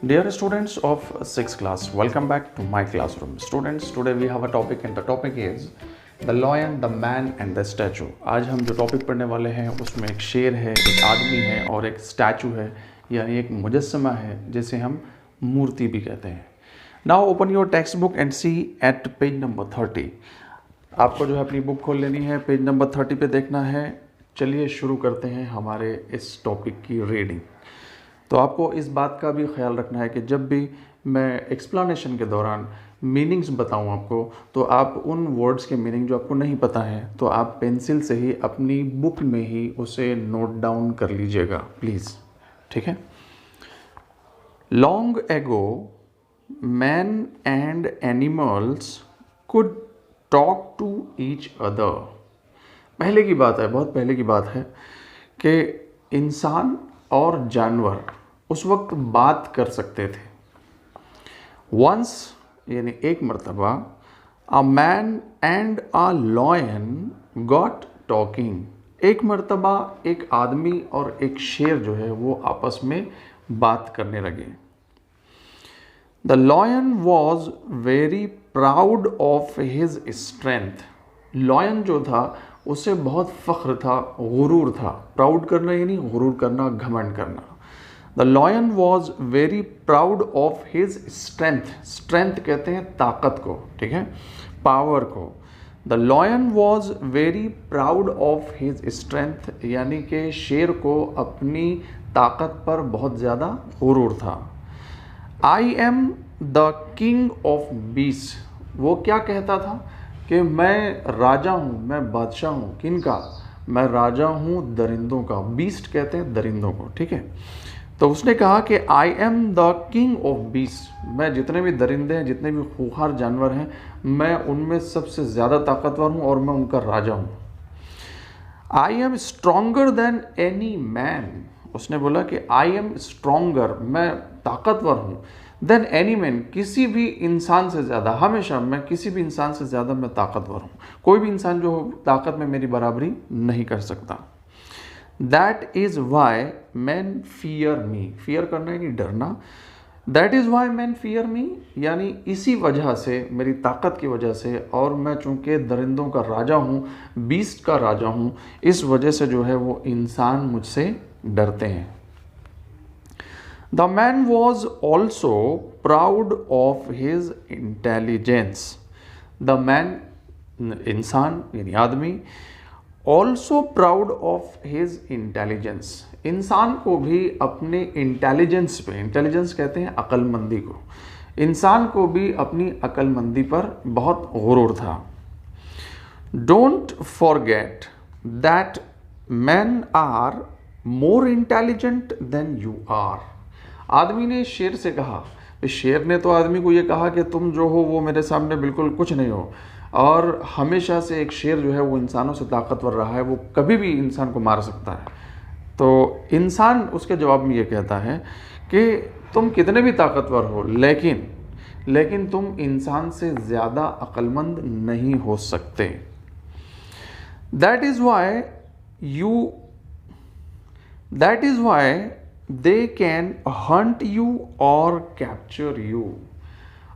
Dear students of 6th class, welcome back to my classroom. Students, today we have a topic and the topic is The Lion, the Man and the Statue. आज हम जो topic पढ़ने वाले हैं उसमें एक शेर है, एक आदमी है और एक स्टैचू है, यानी एक मुजस्समा है जिसे हम मूर्ति भी कहते हैं. Now open your textbook and see at page number 30. आपको जो है अपनी बुक खोल लेनी है, पेज नंबर 30 पे देखना है. चलिए शुरू करते हैं हमारे इस टॉपिक की रीडिंग. तो आपको इस बात का भी ख्याल रखना है कि जब भी मैं एक्सप्लेनेशन के दौरान मीनिंग्स बताऊं आपको, तो आप उन वर्ड्स के मीनिंग जो आपको नहीं पता है तो आप पेंसिल से ही अपनी बुक में ही उसे नोट डाउन कर लीजिएगा प्लीज़. ठीक है. Long ago man and animals could talk to each other. पहले की बात है, बहुत पहले की बात है कि इंसान और जानवर उस वक्त बात कर सकते थे. वंस यानी एक मर्तबा, a man and a lion got talking. एक मर्तबा एक आदमी और एक शेर जो है वो आपस में बात करने लगे. The lion was very proud of his strength. Lion जो था उसे बहुत फ़ख्र था, गुरूर था. प्राउड करना यानी गुरूर करना, घमंड करना. The lion was very proud of his strength. Strength कहते हैं ताकत को, ठीक है, पावर को. The lion was very proud of his strength यानी कि शेर को अपनी ताकत पर बहुत ज़्यादा गुरूर था. I am the king of beast. वो क्या कहता था कि मैं राजा हूँ, मैं बादशाह हूँ. किनका? मैं राजा हूँ दरिंदों का. बीस्ट कहते हैं दरिंदों को, ठीक है. तो उसने कहा कि I am the king of beast. मैं जितने भी दरिंदे हैं, जितने भी खूंखार जानवर हैं, मैं उनमें सबसे ज़्यादा ताकतवर हूँ और मैं उनका राजा हूँ. I am stronger than any man. उसने बोला कि आई एम स्ट्रॉन्गर, मैं ताकतवर हूँ, देन एनी मैन, किसी भी इंसान से ज़्यादा. हमेशा मैं किसी भी इंसान से ज़्यादा मैं ताकतवर हूँ. कोई भी इंसान जो ताकत में मेरी बराबरी नहीं कर सकता. That is why man fear me. Fear करना यानी डरना. That is why man fear me यानी इसी वजह से, मेरी ताकत की वजह से, और मैं चूँकि दरिंदों का राजा हूँ, बीस्ट का राजा हूँ, इस वजह से जो है वो इंसान मुझसे डरते हैं. The man was also proud of his intelligence. The man इंसान यानी आदमी, also proud of his intelligence. इंसान को भी अपने इंटेलिजेंस पे, इंटेलिजेंस कहते हैं अक्लमंदी को, इंसान को भी अपनी अक्लमंदी पर बहुत गुरूर था. Don't forget that man are more intelligent than you are. आदमी ने शेर से कहा, शेर ने तो आदमी को ये कहा कि तुम जो हो वो मेरे सामने बिल्कुल कुछ नहीं हो. और हमेशा से एक शेर जो है वो इंसानों से ताकतवर रहा है, वो कभी भी इंसान को मार सकता है. तो इंसान उसके जवाब में ये कहता है कि तुम कितने भी ताकतवर हो, लेकिन तुम इंसान से ज़्यादा अक्लमंद नहीं हो सकते. That is why they can Hunt you और कैप्चर यू.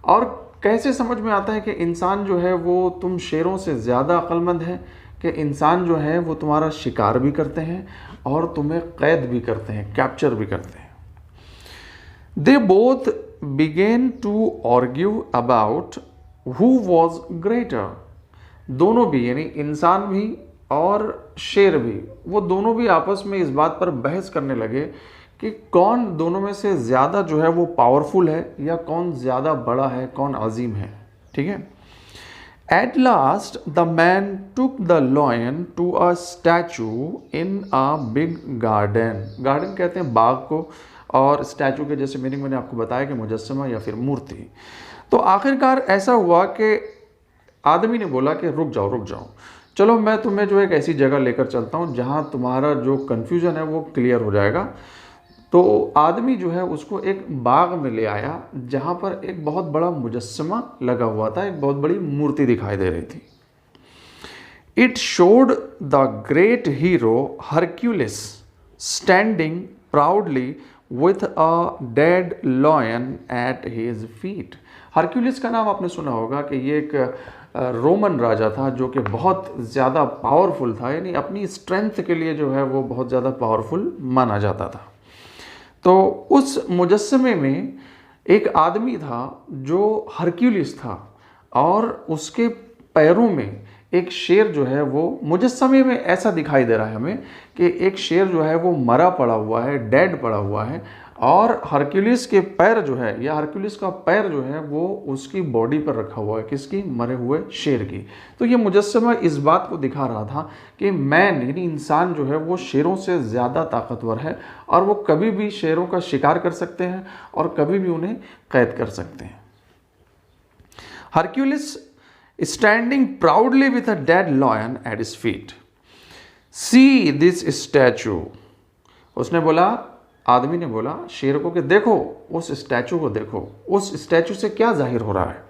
और कैसे समझ में आता है कि इंसान जो है वो तुम शेरों से ज़्यादा अक्लमंद है, कि इंसान जो है वो तुम्हारा शिकार भी करते हैं और तुम्हें कैद भी करते हैं, कैप्चर भी करते हैं. They both began to argue about who was greater. दोनों भी यानी इंसान भी और शेर भी, वो दोनों भी आपस में इस बात पर बहस करने लगे कि कौन दोनों में से ज़्यादा जो है वो पावरफुल है या कौन ज़्यादा बड़ा है, कौन अजीम है. ठीक है. At last the man took the lion to a statue in a big garden. Garden कहते हैं बाग को, और स्टैचू के जैसे मीनिंग मैंने आपको बताया कि मुजस्समा या फिर मूर्ति. तो आखिरकार ऐसा हुआ कि आदमी ने बोला कि रुक जाओ, चलो मैं तुम्हें जो एक ऐसी जगह लेकर चलता हूँ जहाँ तुम्हारा जो कन्फ्यूज़न है वो क्लियर हो जाएगा. तो आदमी जो है उसको एक बाग में ले आया जहाँ पर एक बहुत बड़ा मुजस्समा लगा हुआ था, एक बहुत बड़ी मूर्ति दिखाई दे रही थी. It showed the great hero Hercules standing proudly with a dead lion at his feet. Hercules का नाम आपने सुना होगा कि ये एक रोमन राजा था जो कि बहुत ज़्यादा पावरफुल था, यानी अपनी स्ट्रेंथ के लिए जो है वो बहुत ज़्यादा पावरफुल माना जाता था। तो उस मुजस्समे में एक आदमी था जो हरक्यूलिस था और उसके पैरों में एक शेर जो है वो मुजस्समे में ऐसा दिखाई दे रहा है हमें कि एक शेर जो है वो मरा पड़ा हुआ है, डेड पड़ा हुआ है, और हरक्यूलिस के पैर जो है या हरक्यूलिस का पैर जो है वो उसकी बॉडी पर रखा हुआ है, किसकी? मरे हुए शेर की। तो ये मुजस्समा इस बात को दिखा रहा था कि मैन यानी इंसान जो है वो शेरों से ज़्यादा ताकतवर है और वो कभी भी शेरों का शिकार कर सकते हैं और कभी भी उन्हें कैद कर सकते हैं। Hercules standing proudly with a dead lion at his feet. See this statue. उसने बोला, आदमी ने बोला शेर को कि देखो उस स्टैचू को, देखो उस स्टैचू से क्या जाहिर हो रहा है।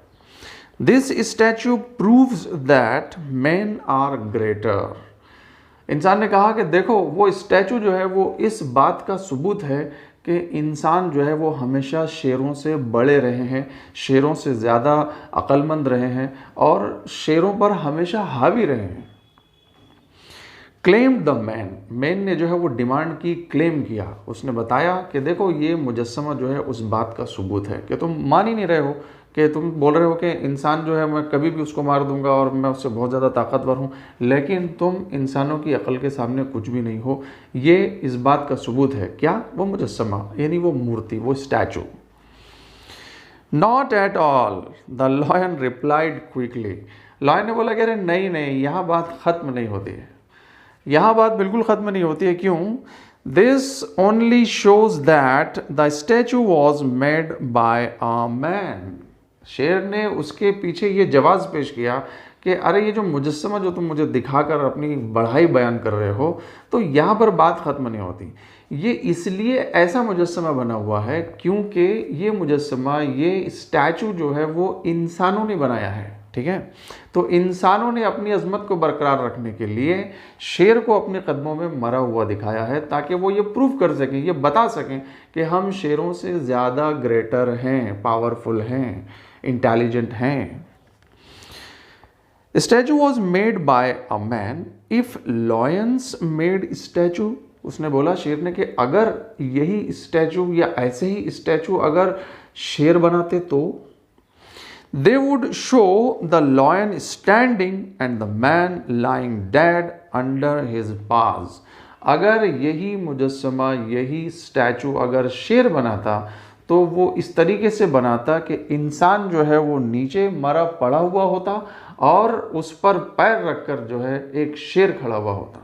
This statue proves that men are greater. इंसान ने कहा कि देखो वो स्टैचू जो है वो इस बात का सबूत है कि इंसान जो है वो हमेशा शेरों से बड़े रहे हैं, शेरों से ज़्यादा अक्लमंद रहे हैं और शेरों पर हमेशा हावी रहे हैं। क्लेम्ड द मैन ने जो है वो डिमांड की, क्लेम किया, उसने बताया कि देखो ये मुजस्समा जो है उस बात का सबूत है कि तुम मान ही नहीं रहे हो, कि तुम बोल रहे हो कि इंसान जो है मैं कभी भी उसको मार दूंगा और मैं उससे बहुत ज़्यादा ताकतवर हूँ, लेकिन तुम इंसानों की अकल के सामने कुछ भी नहीं हो। ये इस बात का सबूत है क्या? वो मुजस्समा यानी वो मूर्ति, वो statue. Not at all, the lion replied quickly. Lion ने बोला कि अरे नहीं नहीं, यहाँ बात ख़त्म नहीं होती है, यहाँ बात बिल्कुल ख़त्म नहीं होती है। क्यों? This only shows that the statue was made by a man. शेर ने उसके पीछे ये जवाब पेश किया कि अरे ये जो मुजस्समा जो तुम मुझे दिखाकर अपनी बढ़ाई बयान कर रहे हो, तो यहाँ पर बात ख़त्म नहीं होती। ये इसलिए ऐसा मुजस्समा बना हुआ है क्योंकि ये मुजस्समा, ये स्टैचू जो है वो इंसानों ने बनाया है, ठीक है। तो इंसानों ने अपनी अजमत को बरकरार रखने के लिए शेर को अपने कदमों में मरा हुआ दिखाया है ताकि वो ये प्रूव कर सकें, ये बता सकें कि हम शेरों से ज़्यादा ग्रेटर हैं, पावरफुल हैं, इंटेलिजेंट हैं। Statue was made by a man if lions made statue. उसने बोला शेर ने कि अगर यही स्टैचू या ऐसे ही स्टैचू अगर शेर बनाते तो they would show the lion standing and the man lying dead under his paws. अगर यही मुजस्समा, यही स्टैचू अगर शेर बनाता तो वो इस तरीके से बनाता कि इंसान जो है वो नीचे मरा पड़ा हुआ होता और उस पर पैर रखकर जो है एक शेर खड़ा हुआ होता।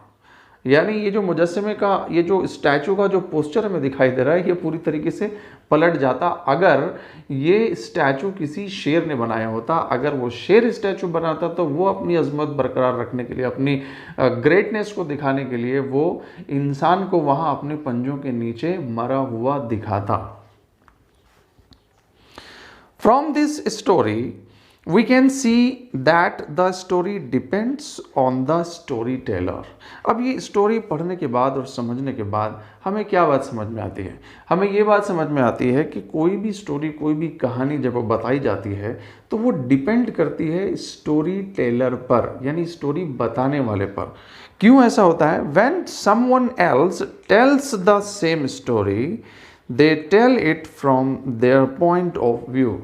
यानी ये जो मुजस्समे का, ये जो स्टैचू का जो पोस्चर हमें दिखाई दे रहा है, ये पूरी तरीके से पलट जाता अगर ये स्टैचू किसी शेर ने बनाया होता। अगर वो शेर स्टैचू बनाता तो वो अपनी अजमत बरकरार रखने के लिए, अपनी ग्रेटनेस को दिखाने के लिए वो इंसान को वहाँ अपने पंजों के नीचे मरा हुआ दिखाता। From this story we can see that the story depends on the storyteller. अब ये स्टोरी पढ़ने के बाद और समझने के बाद हमें क्या बात समझ में आती है? हमें ये बात समझ में आती है कि कोई भी स्टोरी, कोई भी कहानी जब बताई जाती है तो वो डिपेंड करती है स्टोरी टेलर पर, यानी स्टोरी बताने वाले पर। क्यों ऐसा होता है? When someone else tells the same story, they tell it from their point of view.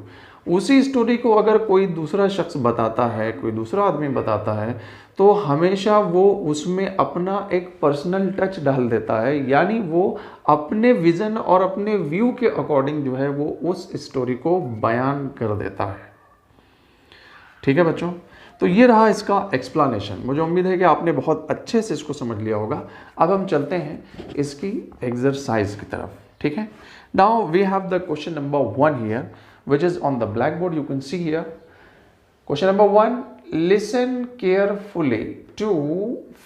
उसी स्टोरी को अगर कोई दूसरा शख्स बताता है, कोई दूसरा आदमी बताता है, तो हमेशा वो उसमें अपना एक पर्सनल टच डाल देता है, यानी वो अपने विज़न और अपने व्यू के अकॉर्डिंग जो है वो उस स्टोरी को बयान कर देता है। ठीक है बच्चों, तो ये रहा इसका एक्सप्लेनेशन। मुझे उम्मीद है कि आपने बहुत अच्छे से इसको समझ लिया होगा। अब हम चलते हैं इसकी एक्सरसाइज की तरफ, ठीक है। Now we have the question number 1 here which is on the blackboard. You can see here. Question number 1. Listen carefully to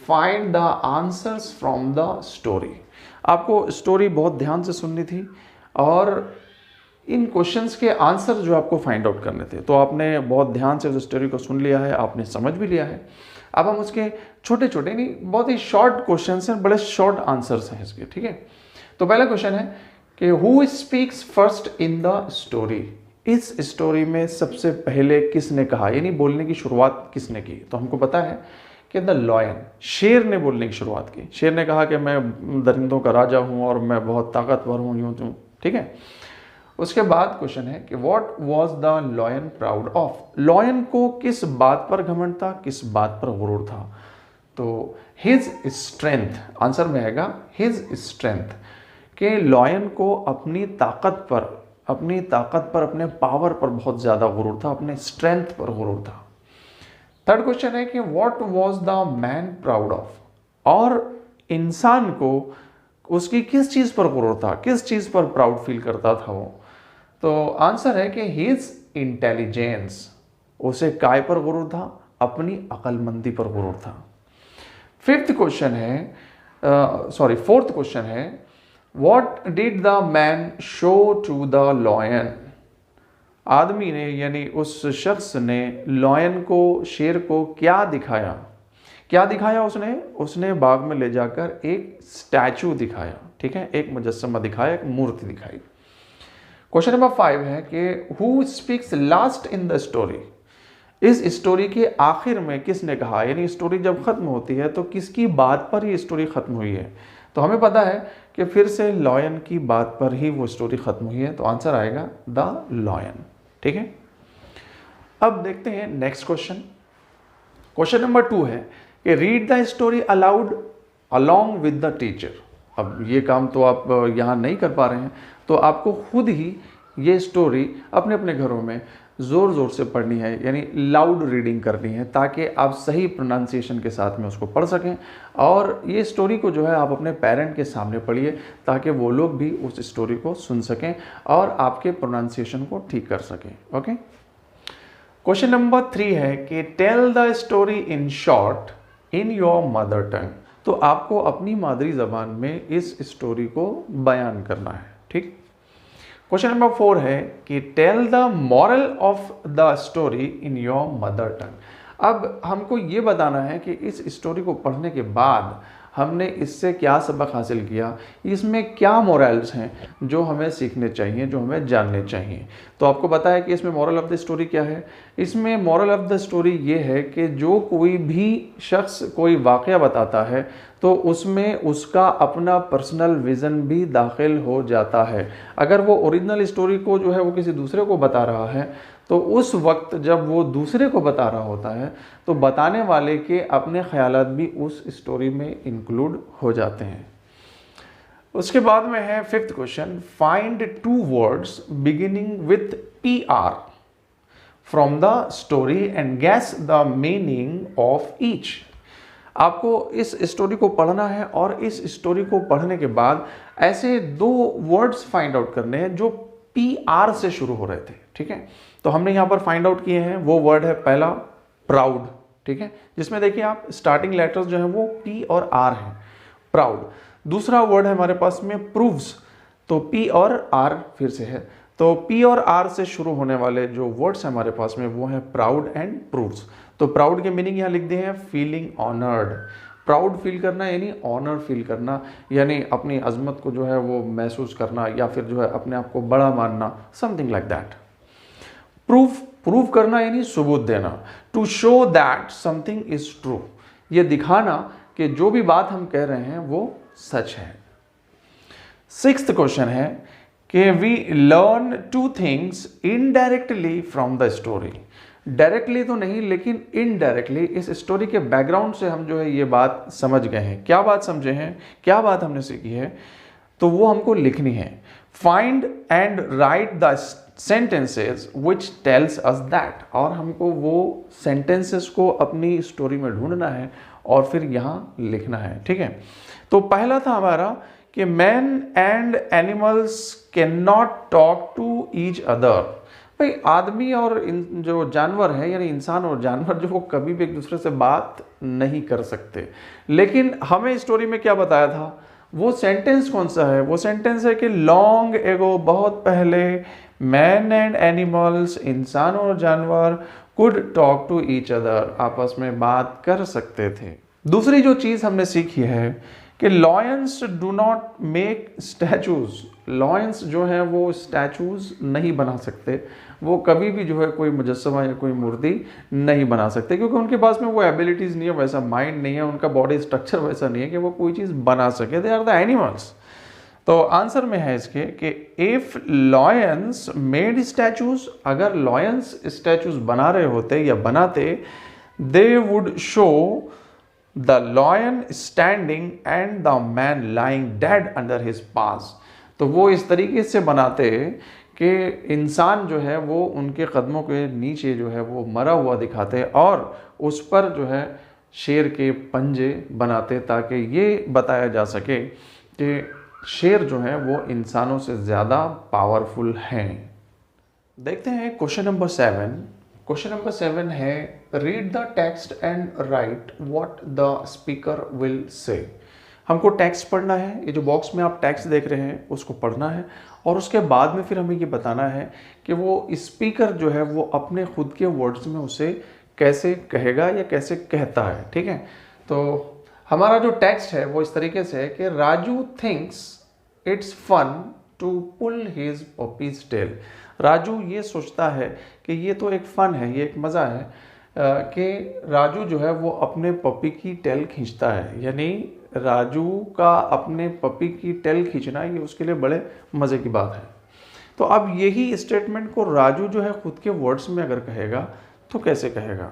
find the answers from the story. आपको स्टोरी बहुत ध्यान से सुननी थी और इन क्वेश्चंस के आंसर जो आपको फाइंड आउट करने थे। तो आपने बहुत ध्यान से उस स्टोरी को सुन लिया है, आपने समझ भी लिया है। अब हम उसके छोटे छोटे, नहीं बहुत ही शॉर्ट क्वेश्चंस हैं, बड़े शॉर्ट आंसर्स हैं इसके, ठीक है। तो पहला क्वेश्चन है कि who speaks first in the story, इस स्टोरी में सबसे पहले किसने कहा, यानी बोलने की शुरुआत किसने की। तो हमको पता है कि द लॉयन, शेर ने बोलने की शुरुआत की। शेर ने कहा कि मैं दरिंदों का राजा हूँ और मैं बहुत ताकतवर हूँ, यूँ त्यों, ठीक है। उसके बाद क्वेश्चन है कि what was the lion proud of, lion को किस बात पर घमंड था, किस बात पर गुरूर था। तो हिज स्ट्रेंथ, आंसर में आएगा हिज स्ट्रेंथ, कि लॉयन को अपनी ताकत पर, अपने पावर पर बहुत ज़्यादा गुरूर था, अपने स्ट्रेंथ पर गुरूर था। थर्ड क्वेश्चन है कि what was the man proud of, और इंसान को उसकी किस चीज़ पर गुरूर था, किस चीज़ पर प्राउड फील करता था वो। तो आंसर है कि हिज इंटेलिजेंस, उसे काय पर गुरूर था, अपनी अक्लमंदी पर गुरूर था। फोर्थ क्वेश्चन है what did the man show to the lion, आदमी ने यानी उस शख्स ने लॉयन को, शेर को क्या दिखाया, उसने बाग में ले जाकर एक स्टैचू दिखाया, ठीक है, एक मुजस्समा दिखाया, एक मूर्ति दिखाई। क्वेश्चन नंबर 5 है कि who speaks last in the story, इस स्टोरी के आखिर में किसने कहा, यानी स्टोरी जब खत्म होती है तो किसकी बात पर ये स्टोरी खत्म हुई है। तो हमें पता है कि फिर से लॉयन की बात पर ही वो स्टोरी खत्म हुई है, तो आंसर आएगा द लॉयन, ठीक है। अब देखते हैं नेक्स्ट क्वेश्चन। क्वेश्चन नंबर 2 है कि read the story allowed along with the teacher. अब ये काम तो आप यहाँ नहीं कर पा रहे हैं, तो आपको खुद ही ये स्टोरी अपने अपने घरों में ज़ोर ज़ोर से पढ़नी है, यानी लाउड रीडिंग करनी है, ताकि आप सही प्रोनाउंसिएशन के साथ में उसको पढ़ सकें। और ये स्टोरी को जो है आप अपने पेरेंट के सामने पढ़िए, ताकि वो लोग भी उस स्टोरी को सुन सकें और आपके प्रोनाउंसिएशन को ठीक कर सकें। ओके। क्वेश्चन नंबर 3 है कि tell the story in short in your mother tongue. तो आपको अपनी मादरी ज़बान में इस स्टोरी को बयान करना है, ठीक। क्वेश्चन नंबर 4 है कि tell the moral of the story in your mother tongue. अब हमको ये बताना है कि इस स्टोरी को पढ़ने के बाद हमने इससे क्या सबक हासिल किया, इसमें क्या मोरल्स हैं जो हमें सीखने चाहिए, जो हमें जानने चाहिए। तो आपको पता है कि इसमें मॉरल ऑफ द स्टोरी क्या है। इसमें मॉरल ऑफ द स्टोरी ये है कि जो कोई भी शख्स कोई वाक़या बताता है तो उसमें उसका अपना पर्सनल विज़न भी दाखिल हो जाता है। अगर वो ओरिजिनल स्टोरी को जो है वो किसी दूसरे को बता रहा है, तो उस वक्त जब वो दूसरे को बता रहा होता है तो बताने वाले के अपने ख्यालात भी उस स्टोरी में इंक्लूड हो जाते हैं। उसके बाद में है 5th question, find 2 words beginning with PR from the story and guess the meaning of each. आपको इस स्टोरी को पढ़ना है और इस स्टोरी को पढ़ने के बाद ऐसे 2 वर्ड्स फाइंड आउट करने हैं जो PR से शुरू हो रहे थे, ठीक है। तो हमने यहाँ पर फाइंड आउट किए हैं। वो वर्ड है पहला प्राउड, ठीक है, जिसमें देखिए आप स्टार्टिंग लेटर्स जो है वो P और R हैं, प्राउड। दूसरा वर्ड है हमारे पास में प्रूव्स, तो P और R फिर से है, तो P और R से शुरू होने वाले जो वर्ड्स हैं हमारे पास में वो है प्राउड एंड प्रूव्स। तो प्राउड के मीनिंग यहाँ लिख दिए हैं फीलिंग ऑनर्ड, प्राउड फील करना यानी ऑनर फील करना, यानी अपनी अजमत को जो है वो महसूस करना या फिर जो है अपने आप को बड़ा मानना, समथिंग लाइक दैट। प्रूव करना यानी सबूत देना, to show that something is true, ये दिखाना कि जो भी बात हम कह रहे हैं वो सच है। 6th क्वेश्चन है कि we learn 2 things indirectly from the story. Directly तो नहीं लेकिन इनडायरेक्टली इस स्टोरी के बैकग्राउंड से हम जो है ये बात समझ गए हैं। क्या बात समझे हैं, क्या बात हमने सीखी है, तो वो हमको लिखनी है। Find and right the sentences which tells us that, और हमको वो सेंटेंसेस को अपनी स्टोरी में ढूंढना है और फिर यहाँ लिखना है, ठीक है। तो पहला था हमारा कि man and animals can not talk to each other. भाई आदमी और जो जानवर है यानी इंसान और जानवर जो वो कभी भी एक दूसरे से बात नहीं कर सकते, लेकिन हमें स्टोरी में क्या बताया था, वो सेंटेंस कौन सा है, वो सेंटेंस है कि लॉन्ग एगो, बहुत पहले, मैन एंड एनिमल्स, इंसान और जानवर, could talk to each other, आपस में बात कर सकते थे। दूसरी जो चीज़ हमने सीखी है कि lions do not make statues, lions जो है वो स्टैचूज नहीं बना सकते, वो कभी भी जो है कोई मुजस्समा या कोई मूर्ति नहीं बना सकते, क्योंकि उनके पास में वो एबिलिटीज़ नहीं है, वैसा माइंड नहीं है, उनका बॉडी स्ट्रक्चर वैसा नहीं है कि वो कोई चीज़ बना सके। They are the animals. तो आंसर में है इसके कि इफ लॉयंस मेड स्टैचूज, अगर लॉयंस स्टैचूज बना रहे होते या बनाते, they would show the lion standing and the man lying dead under his paws. तो वो इस तरीके से बनाते कि इंसान जो है वो उनके कदमों के नीचे जो है वो मरा हुआ दिखाते और उस पर जो है शेर के पंजे बनाते, ताकि ये बताया जा सके कि शेर जो है वो इंसानों से ज़्यादा पावरफुल हैं। देखते हैं क्वेश्चन नंबर 7। क्वेश्चन नंबर 7 है read the text and right what the speaker will say. हमको टेक्स्ट पढ़ना है, ये जो बॉक्स में आप टेक्स्ट देख रहे हैं उसको पढ़ना है और उसके बाद में फिर हमें ये बताना है कि वो स्पीकर जो है वो अपने खुद के वर्ड्स में उसे कैसे कहेगा या कैसे कहता है। ठीक है, तो हमारा जो टेक्स्ट है वो इस तरीके से है कि Raju thinks it's fun to pull his puppy's tail. Raju ये सोचता है कि ये तो एक फन है, ये एक मज़ा है कि राजू जो है वो अपने पपी की टेल खींचता है, यानी राजू का अपने पपी की टेल खींचना ये उसके लिए बड़े मज़े की बात है। तो अब यही स्टेटमेंट को राजू जो है खुद के वर्ड्स में अगर कहेगा तो कैसे कहेगा?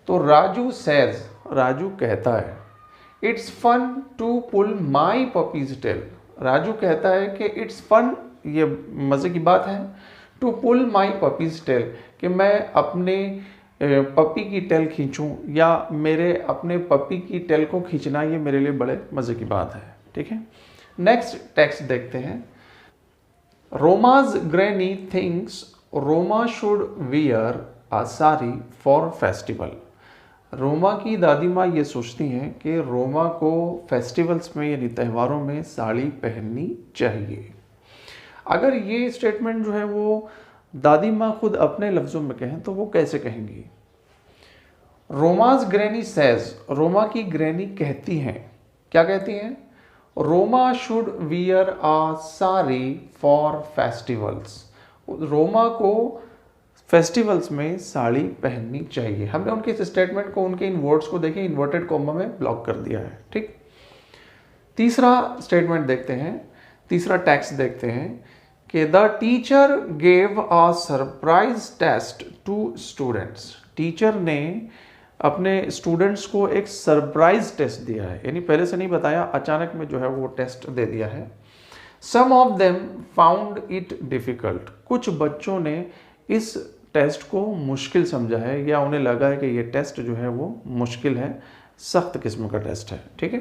तो राजू सेज, राजू कहता है, it's fun to pull my puppy's tail. Raju कहता है कि इट्स फन, ये मज़े की बात है, to pull my puppy's tail, कि मैं अपने पपी की टेल खींचूं या मेरे अपने पपी की टेल को खींचना ये मेरे लिए बड़े मज़े की बात है। ठीक है, नेक्स्ट टेक्स्ट देखते हैं। Roma's granny thinks Roma should wear a sari for festival. Roma की दादी माँ ये सोचती हैं कि रोमा को फेस्टिवल्स में यानी त्योहारों में साड़ी पहननी चाहिए। अगर ये स्टेटमेंट जो है वो दादी माँ खुद अपने लफ्ज़ों में कहें तो वो कैसे कहेंगी? रोमाज ग्रैनी सेज, रोमा की ग्रैनी कहती हैं, क्या कहती हैं? Roma should wear a sari for festivals. Roma को फेस्टिवल्स में साड़ी पहननी चाहिए। हमने उनके इस स्टेटमेंट को, उनके इन वर्ड्स को देखें, इन्वर्टेड कॉमा में ब्लॉक कर दिया है। ठीक, तीसरा स्टेटमेंट देखते हैं, तीसरा टेक्स्ट देखते हैं कि the teacher gave a surprise test to students. Teacher ने अपने स्टूडेंट्स को एक सरप्राइज टेस्ट दिया है, यानी पहले से नहीं बताया, अचानक में जो है वो टेस्ट दे दिया है। Some of them found it difficult. कुछ बच्चों ने इस टेस्ट को मुश्किल समझा है या उन्हें लगा है कि ये टेस्ट जो है वो मुश्किल है, सख्त किस्म का टेस्ट है। ठीक है,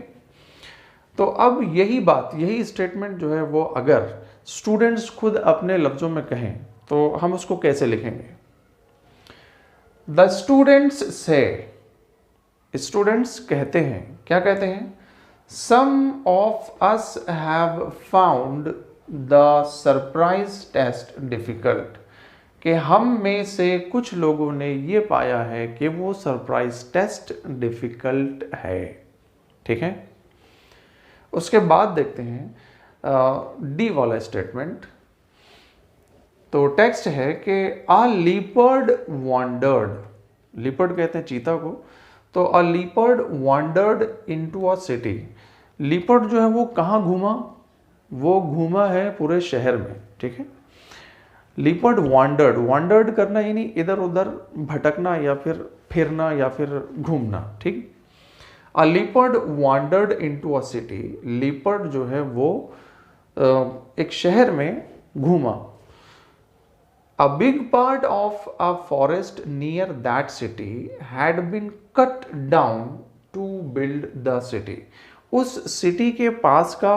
तो अब यही बात, यही स्टेटमेंट जो है वो अगर स्टूडेंट्स खुद अपने लफ्ज़ों में कहें तो हम उसको कैसे लिखेंगे? द स्टूडेंट्स से, स्टूडेंट्स कहते हैं, क्या कहते हैं? Some of us have found the surprise test difficult, कि हम में से कुछ लोगों ने ये पाया है कि वो सरप्राइज टेस्ट डिफिकल्ट है। ठीक है, उसके बाद देखते हैं डी वाला स्टेटमेंट। तो टेक्स्ट है कि अ लीपर्ड वॉन्डर्ड, लीपर्ड कहते हैं चीता को, तो अ leopard wandered into a city. Leopard जो है वो कहाँ घूमा? वो घूमा है पूरे शहर में। ठीक है, लीपर्ड वॉन्डर्ड, वॉन्डर्ड करना यानी इधर उधर भटकना या फिर फिरना या फिर घूमना। ठीक, a leopard wandered into a city, leopard जो है वो एक शहर में घूमा। A big part of a forest near that city had been cut down to build the city. उस सिटी के पास का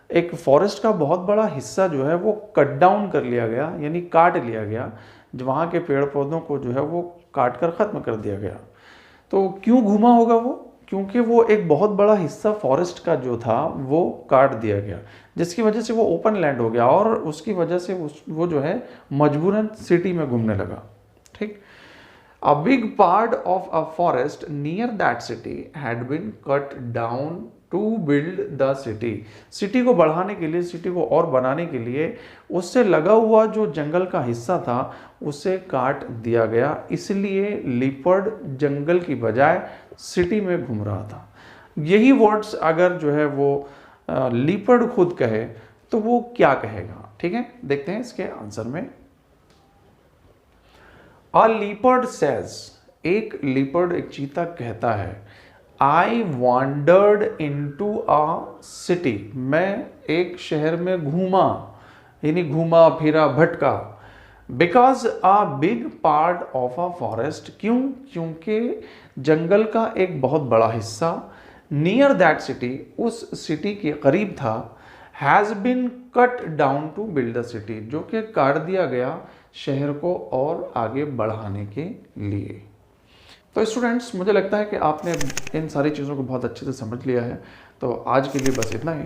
एक फॉरेस्ट का बहुत बड़ा हिस्सा जो है वो कट डाउन कर लिया गया, यानी काट लिया गया, जो वहाँ के पेड़ पौधों को जो है वो काट कर ख़त्म कर दिया गया। तो क्यों घूमा होगा वो? क्योंकि वो एक बहुत बड़ा हिस्सा फॉरेस्ट का जो था वो काट दिया गया, जिसकी वजह से वो ओपन लैंड हो गया और उसकी वजह से वो जो है मजबूरन सिटी में घूमने लगा। ठीक, A big part of a forest near that city had been cut down to build the city. City को बढ़ाने के लिए, सिटी को और बनाने के लिए उससे लगा हुआ जो जंगल का हिस्सा था उसे काट दिया गया, इसलिए लिपर्ड जंगल की बजाय सिटी में घूम रहा था। यही वर्ड्स अगर जो है वो लिपर्ड खुद कहे तो वो क्या कहेगा? ठीक है, देखते हैं इसके आंसर में। अ लीपर्ड सेज, एक लीपर्ड, एक चीता कहता है, I wandered into a city, मैं एक शहर में घूमा, यानी घूमा फिरा भटका। Because a big part of a forest, क्यों? क्योंकि जंगल का एक बहुत बड़ा हिस्सा नियर दैट सिटी, उस सिटी के करीब था, has been cut down to build the city, जो कि काट दिया गया शहर को और आगे बढ़ाने के लिए। तो स्टूडेंट्स, मुझे लगता है कि आपने इन सारी चीज़ों को बहुत अच्छे से समझ लिया है। तो आज के लिए बस इतना ही।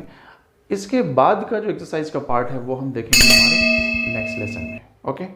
इसके बाद का जो एक्सरसाइज का पार्ट है वो हम देखेंगे हमारे नेक्स्ट लेसन में। ओके।